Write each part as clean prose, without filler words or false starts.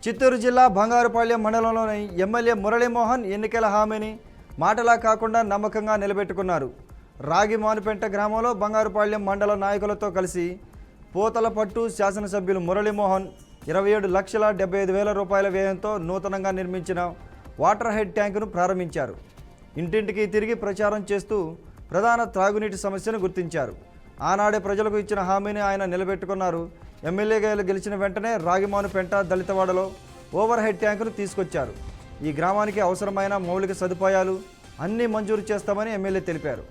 చిత్తూరు జిల్లా బంగారుపాళ్యం మండలంలోని ఎమ్మెల్యే మురళీమోహన్ ఎన్నికల హామీని మాటలా కాకుండా నమ్మకంగా నిలబెట్టుకున్నారు. రాగి మానుపెంట గ్రామంలో బంగారుపాళ్యం మండల నాయకులతో కలిసి పోతలపట్టు శాసనసభ్యులు మురళీమోహన్ 27,75,000 రూపాయల వ్యయంతో నూతనంగా నిర్మించిన వాటర్ హెడ్ ట్యాంకును ప్రారంభించారు. ఇంటింటికి తిరిగి ప్రచారం చేస్తూ ప్రధాన త్రాగునీటి సమస్యను గుర్తించారు. ఆనాడే ప్రజలకు ఇచ్చిన హామీని ఆయన నిలబెట్టుకున్నారు. ఎమ్మెల్యేగా గెలిచిన వెంటనే రాగిమానుపెంట దళితవాడలో ఓవర్ హెడ్ ట్యాంకును తీసుకొచ్చారు. ఈ గ్రామానికి అవసరమైన మౌలిక సదుపాయాలు అన్నీ మంజూరు చేస్తామని ఎమ్మెల్యే తెలిపారు.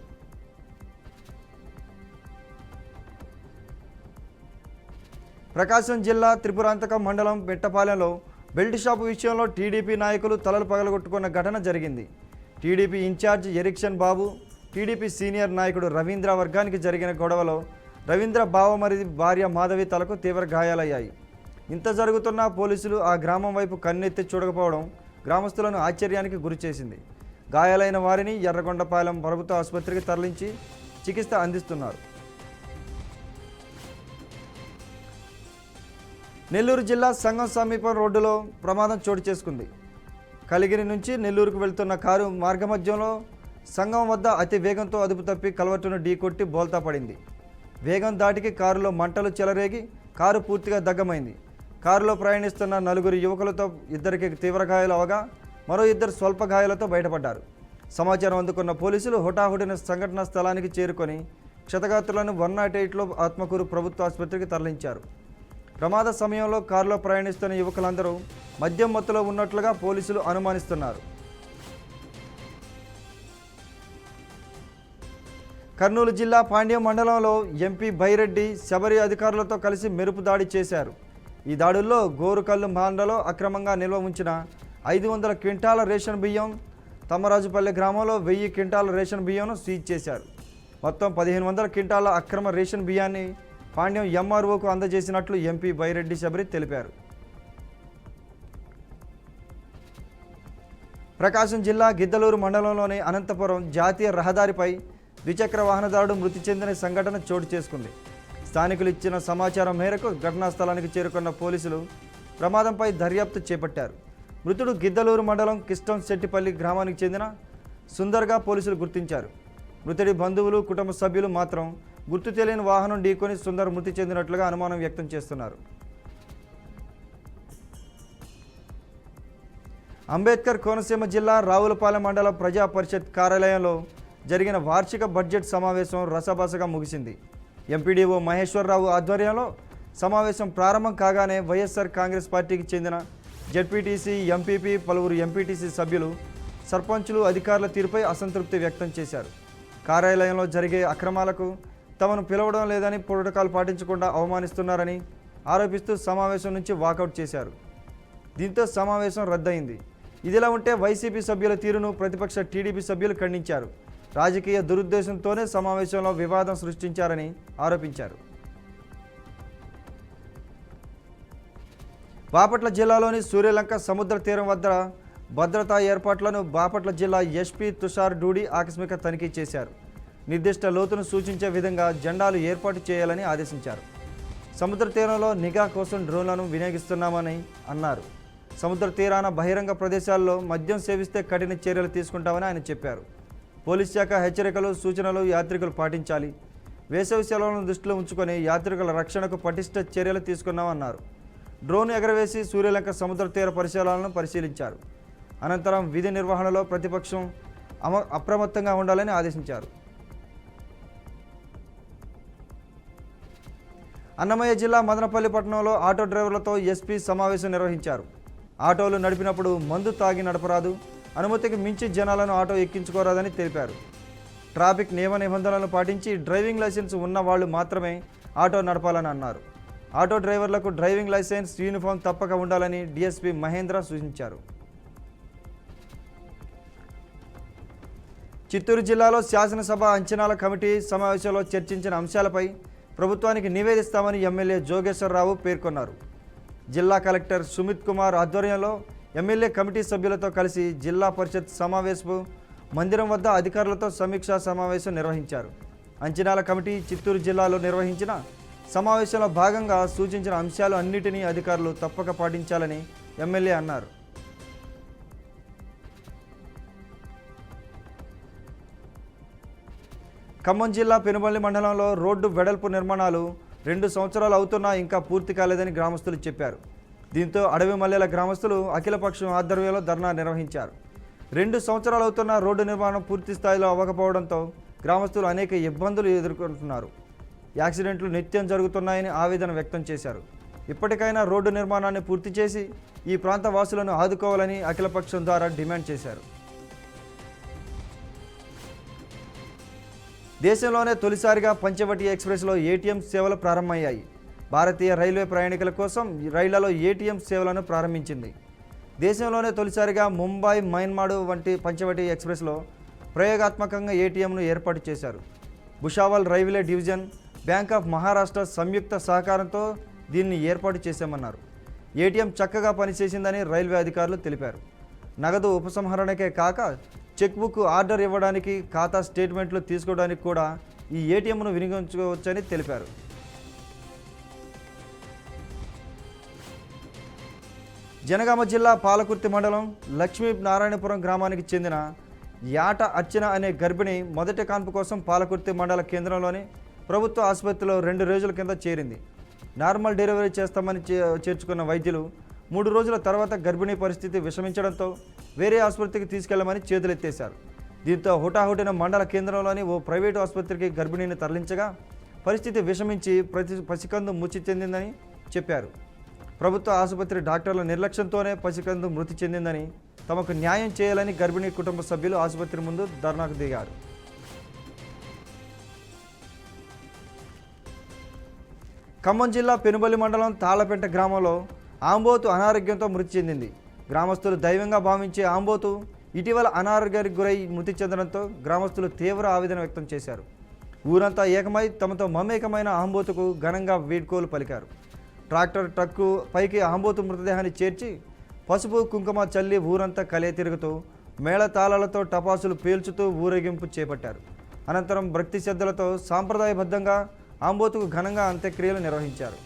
ప్రకాశం జిల్లా త్రిపురాంతకం మండలం మెట్టపాలెంలో బెల్ట్ షాపు విషయంలో టీడీపీ నాయకులు తలలు పగలగొట్టుకున్న ఘటన జరిగింది. టీడీపీ ఇన్ఛార్జ్ ఎరిక్షన్ బాబు, టీడీపీ సీనియర్ నాయకుడు రవీంద్ర వర్గానికి జరిగిన గొడవలో రవీంద్ర బావమరిది భార్య మాధవి తలకు తీవ్ర గాయాలయ్యాయి. ఇంత జరుగుతున్నా పోలీసులు ఆ గ్రామం వైపు కన్నెత్తి చూడకపోవడం గ్రామస్తులను ఆశ్చర్యానికి గురిచేసింది. గాయాలైన వారిని ఎర్రగొండపాలెం ప్రభుత్వ ఆసుపత్రికి తరలించి చికిత్స అందిస్తున్నారు. నెల్లూరు జిల్లా సంగం సమీపం రోడ్డులో ప్రమాదం చోటు చేసుకుంది. కలిగిరి నుంచి నెల్లూరుకు వెళ్తున్న కారు మార్గమధ్యంలో సంగం వద్ద అతి వేగంతో అదుపు తప్పి కలవట్టును ఢీకొట్టి బోల్తా పడింది. వేగం దాటికి కారులో మంటలు చెలరేగి కారు పూర్తిగా దగ్ధమైంది. కారులో ప్రయాణిస్తున్న 4 యువకులతో 2కి తీవ్ర గాయాలు అవగా మరో 2 స్వల్ప గాయాలతో బయటపడ్డారు. సమాచారం అందుకున్న పోలీసులు హుటాహుటిన సంఘటనా స్థలానికి చేరుకొని క్షతగాత్రులను 108లో ఆత్మకూరు ప్రభుత్వ ఆసుపత్రికి తరలించారు. ప్రమాద సమయంలో కారులో ప్రయాణిస్తున్న యువకులందరూ మద్యం మత్తులో ఉన్నట్లుగా పోలీసులు అనుమానిస్తున్నారు. కర్నూలు జిల్లా పాండ్యం మండలంలో ఎంపీ బైరెడ్డి శబరి అధికారులతో కలిసి మెరుపు దాడి చేశారు. ఈ దాడుల్లో గోరుకల్లు మండలో అక్రమంగా నిల్వ ఉంచిన 500 క్వింటాల రేషన్ బియ్యం, తమ్మరాజుపల్లె గ్రామంలో 1000 క్వింటాల రేషన్ బియ్యంను సీజ్ చేశారు. మొత్తం 1500 క్వింటాల అక్రమ రేషన్ బియ్యాన్ని పాండ్యం ఎంఆర్ఓకు అందజేసినట్లు ఎంపీ బైరెడ్డి శబరి తెలిపారు. ప్రకాశం జిల్లా గిద్దలూరు మండలంలోని అనంతపురం జాతీయ రహదారిపై ద్విచక్ర వాహనదారుడు మృతి చెందిన సంఘటన చోటు చేసుకుంది. స్థానికులు ఇచ్చిన సమాచారం మేరకు ఘటనా స్థలానికి చేరుకున్న పోలీసులు ప్రమాదంపై దర్యాప్తు చేపట్టారు. మృతుడు గిద్దలూరు మండలం కిష్టం శెట్టిపల్లి గ్రామానికి చెందిన సుందర్గా పోలీసులు గుర్తించారు. మృతుడి బంధువులు, కుటుంబ సభ్యులు మాత్రం గుర్తు తెలియని వాహనం ఢీకొని సుందర్ మృతి చెందినట్లుగా అనుమానం వ్యక్తం చేస్తున్నారు. అంబేద్కర్ కోనసీమ జిల్లా రావులపాలెం మండల ప్రజా పరిషత్ కార్యాలయంలో జరిగిన వార్షిక బడ్జెట్ సమావేశం రసబసగా ముగిసింది. ఎంపీడీఓ మహేశ్వరరావు ఆధ్వర్యంలో సమావేశం ప్రారంభం కాగానే వైఎస్ఆర్ కాంగ్రెస్ పార్టీకి చెందిన జెడ్పీటీసీ, ఎంపీపీ, పలువురు ఎంపీటీసీ సభ్యులు, సర్పంచులు అధికారుల తీరుపై అసంతృప్తి వ్యక్తం చేశారు. కార్యాలయంలో జరిగే అక్రమాలకు తమను పిలవడం లేదని, ప్రోటోకాల్ పాటించకుండా అవమానిస్తున్నారని ఆరోపిస్తూ సమావేశం నుంచి వాకౌట్ చేశారు. దీంతో సమావేశం రద్దయింది. ఇదిలా ఉంటే వైసీపీ సభ్యుల తీరును ప్రతిపక్ష టీడీపీ సభ్యులు ఖండించారు. రాజకీయ దురుద్దేశంతోనే సమావేశంలో వివాదం సృష్టించారని ఆరోపించారు. బాపట్ల జిల్లాలోని సూర్యలంక సముద్ర తీరం వద్ద భద్రతా ఏర్పాట్లను బాపట్ల జిల్లా ఎస్పీ తుషార్ డూడి ఆకస్మిక తనిఖీ చేశారు. నిర్దిష్ట లోతును సూచించే విధంగా జెండాలు ఏర్పాటు చేయాలని ఆదేశించారు. సముద్ర తీరంలో నిఘా కోసం డ్రోన్లను వినియోగిస్తున్నామని అన్నారు. సముద్ర తీరాన బహిరంగ ప్రదేశాల్లో మద్యం సేవిస్తే కఠిన చర్యలు తీసుకుంటామని ఆయన చెప్పారు. పోలీస్ శాఖ హెచ్చరికలు, సూచనలు యాత్రికులు పాటించాలి. వేసవి సెలవులను దృష్టిలో ఉంచుకొని యాత్రికుల రక్షణకు పటిష్ట చర్యలు తీసుకున్నామన్నారు. డ్రోన్ ఎగరవేసి సూర్యలంక సముద్ర తీర పరిశీలనలను పరిశీలించారు. అనంతరం విధి నిర్వహణలో ప్రతిపక్షం అప్రమత్తంగా ఉండాలని ఆదేశించారు. అన్నమయ్య జిల్లా మదనపల్లి పట్టణంలో ఆటో డ్రైవర్లతో ఎస్పీ సమావేశం నిర్వహించారు. ఆటోలు నడిపినప్పుడు మందు తాగి నడపరాదు, అనుమతికి మించి జనాలను ఆటో ఎక్కించుకోరాదని తెలిపారు. ట్రాఫిక్ నియమ నిబంధనలను పాటించి డ్రైవింగ్ లైసెన్స్ ఉన్న వాళ్ళు మాత్రమే ఆటో నడపాలని అన్నారు. ఆటో డ్రైవర్లకు డ్రైవింగ్ లైసెన్స్, యూనిఫామ్ తప్పక ఉండాలని డీఎస్పీ మహేంద్ర సూచించారు. చిత్తూరు జిల్లాలో శాసనసభ అంచనాల కమిటీ సమావేశంలో చర్చించిన అంశాలపై ప్రభుత్వానికి నివేదిస్తామని ఎమ్మెల్యే జోగేశ్వరరావు పేర్కొన్నారు. జిల్లా కలెక్టర్ సుమిత్ కుమార్ ఆధ్వర్యంలో ఎమ్మెల్యే కమిటీ సభ్యులతో కలిసి జిల్లా పరిషత్ సమావేశపు మందిరం వద్ద అధికారులతో సమీక్షా సమావేశం నిర్వహించారు. అంచనాల కమిటీ చిత్తూరు జిల్లాలో నిర్వహించిన సమావేశంలో భాగంగా సూచించిన అంశాలు అన్నిటినీ అధికారులు తప్పక పాటించాలని ఎమ్మెల్యే అన్నారు. ఖమ్మం జిల్లా పెనుబల్లి మండలంలో రోడ్డు వెడల్పు నిర్మాణాలు 2 సంవత్సరాలు అవుతున్నా ఇంకా పూర్తి కాలేదని గ్రామస్తులు చెప్పారు. దీంతో అడవి మల్లెల గ్రామస్తులు అఖిలపక్షం ఆధ్వర్యంలో ధర్నా నిర్వహించారు. 2 సంవత్సరాలు అవుతున్న రోడ్డు నిర్మాణం పూర్తి స్థాయిలో అవ్వకపోవడంతో గ్రామస్తులు అనేక ఇబ్బందులు ఎదుర్కొంటున్నారు. యాక్సిడెంట్లు నిత్యం జరుగుతున్నాయని ఆవేదన వ్యక్తం చేశారు. ఇప్పటికైనా రోడ్డు నిర్మాణాన్ని పూర్తి చేసి ఈ ప్రాంత వాసులను ఆదుకోవాలని అఖిలపక్షం ద్వారా డిమాండ్ చేశారు. దేశంలోనే తొలిసారిగా పంచవటి ఎక్స్ప్రెస్లో ఏటీఎం సేవలు ప్రారంభమయ్యాయి. భారతీయ రైల్వే ప్రయాణికుల కోసం రైళ్లలో ఏటీఎం సేవలను ప్రారంభించింది. దేశంలోనే తొలిసారిగా ముంబై మైన్మాడు వంటి పంచవటి ఎక్స్ప్రెస్లో ప్రయోగాత్మకంగా ఏటీఎంను ఏర్పాటు చేశారు. Bhusawal railway division, bank of Maharashtra సంయుక్త సహకారంతో దీన్ని ఏర్పాటు చేశామన్నారు. ఏటీఎం చక్కగా పనిచేసిందని రైల్వే అధికారులు తెలిపారు. నగదు ఉపసంహరణకే కాక చెక్ బుక్ ఆర్డర్ ఇవ్వడానికి, ఖాతా స్టేట్మెంట్లు తీసుకోవడానికి కూడా ఈ ఏటీఎంను వినియోగించుకోవచ్చని తెలిపారు. జనగామ జిల్లా పాలకుర్తి మండలం లక్ష్మీ నారాయణపురం గ్రామానికి చెందిన యాట అర్చన అనే గర్భిణి మొదటి కాన్పు కోసం పాలకుర్తి మండల కేంద్రంలోని ప్రభుత్వ ఆసుపత్రిలో 2 రోజుల కింద చేరింది. నార్మల్ డెలివరీ చేస్తామని చేర్చుకున్న వైద్యులు 3 రోజుల తర్వాత గర్భిణీ పరిస్థితి విషమించడంతో వేరే ఆసుపత్రికి తీసుకెళ్లమని చేతులెత్తేశారు. దీంతో హుటాహుటిన మండల కేంద్రంలోని ఓ ప్రైవేటు ఆసుపత్రికి గర్భిణీని తరలించగా పరిస్థితి విషమించి పసికందు మృతి చెందిందని చెప్పారు. ప్రభుత్వ ఆసుపత్రి డాక్టర్ల నిర్లక్ష్యంతోనే పసికందు మృతి చెందిందని, తమకు న్యాయం చేయాలని గర్భిణీ కుటుంబ సభ్యులు ఆసుపత్రి ముందు ధర్నాకు దిగారు. ఖమ్మం జిల్లా పెనుబల్లి మండలం తాళ్లపేట గ్రామంలో ఆంబోతు అనారోగ్యంతో మృతి చెందింది. గ్రామస్తులు దైవంగా భావించే ఆంబోతు ఇటీవల అనారోగ్యానికి గురై మృతి చెందడంతో గ్రామస్తులు తీవ్ర ఆవేదన వ్యక్తం చేశారు. ఊరంతా ఏకమై తమతో మమేకమైన ఆంబోతుకు ఘనంగా వీడ్కోలు పలికారు. ట్రాక్టర్ ట్రక్కు పైకి ఆంబోతు మృతదేహాన్ని చేర్చి పసుపు కుంకుమ చల్లి ఊరంతా కలియ తిరుగుతూ మేళతాళాలతో టపాసులు పేల్చుతూ ఊరేగింపు చేపట్టారు. అనంతరం భక్తి శ్రద్ధలతో సాంప్రదాయబద్ధంగా ఆంబోతుకు ఘనంగా అంత్యక్రియలు నిర్వహించారు.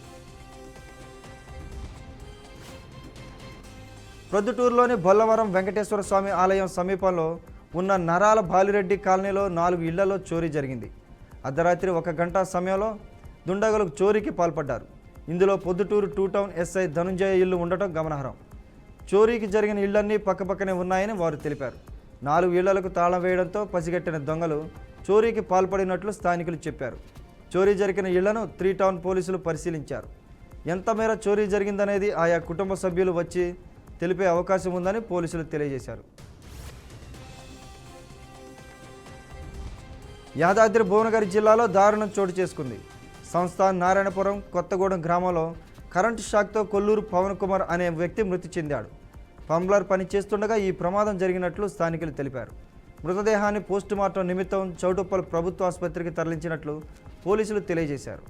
ప్రొద్దుటూరులోని బొల్లవరం వెంకటేశ్వర స్వామి ఆలయం సమీపంలో ఉన్న నరాల బాలిరెడ్డి కాలనీలో 4 ఇళ్లలో చోరీ జరిగింది. అర్ధరాత్రి 1 గంట సమయంలో దుండగులు చోరీకి పాల్పడ్డారు. ఇందులో పొద్దుటూరు 2 టౌన్ ఎస్ఐ ధనుంజయ ఇల్లు ఉండటం గమనార్హం. చోరీకి జరిగిన ఇళ్లన్నీ పక్కపక్కనే ఉన్నాయని వారు తెలిపారు. 4 ఇళ్లకు తాళం వేయడంతో పసిగట్టిన దొంగలు చోరీకి పాల్పడినట్లు స్థానికులు చెప్పారు. చోరీ జరిగిన ఇళ్లను 3 టౌన్ పోలీసులు పరిశీలించారు. ఎంత మేర చోరీ జరిగిందనేది ఆయా కుటుంబ సభ్యులు వచ్చి తెలిపే అవకాశం ఉందని పోలీసులు తెలియజేశారు. యాదాద్రి భువనగిరి జిల్లాలో దారుణం చోటు చేసుకుంది. సంస్థ నారాయణపురం కొత్తగూడెం గ్రామంలో కరెంటు షాక్తో కొల్లూరు పవన్ కుమార్ అనే వ్యక్తి మృతి చెందాడు. పంబ్లర్ పని చేస్తుండగా ఈ ప్రమాదం జరిగినట్లు స్థానికులు తెలిపారు. మృతదేహాన్ని పోస్టుమార్టం నిమిత్తం చౌటుప్పల్ ప్రభుత్వ ఆసుపత్రికి తరలించినట్లు పోలీసులు తెలియజేశారు.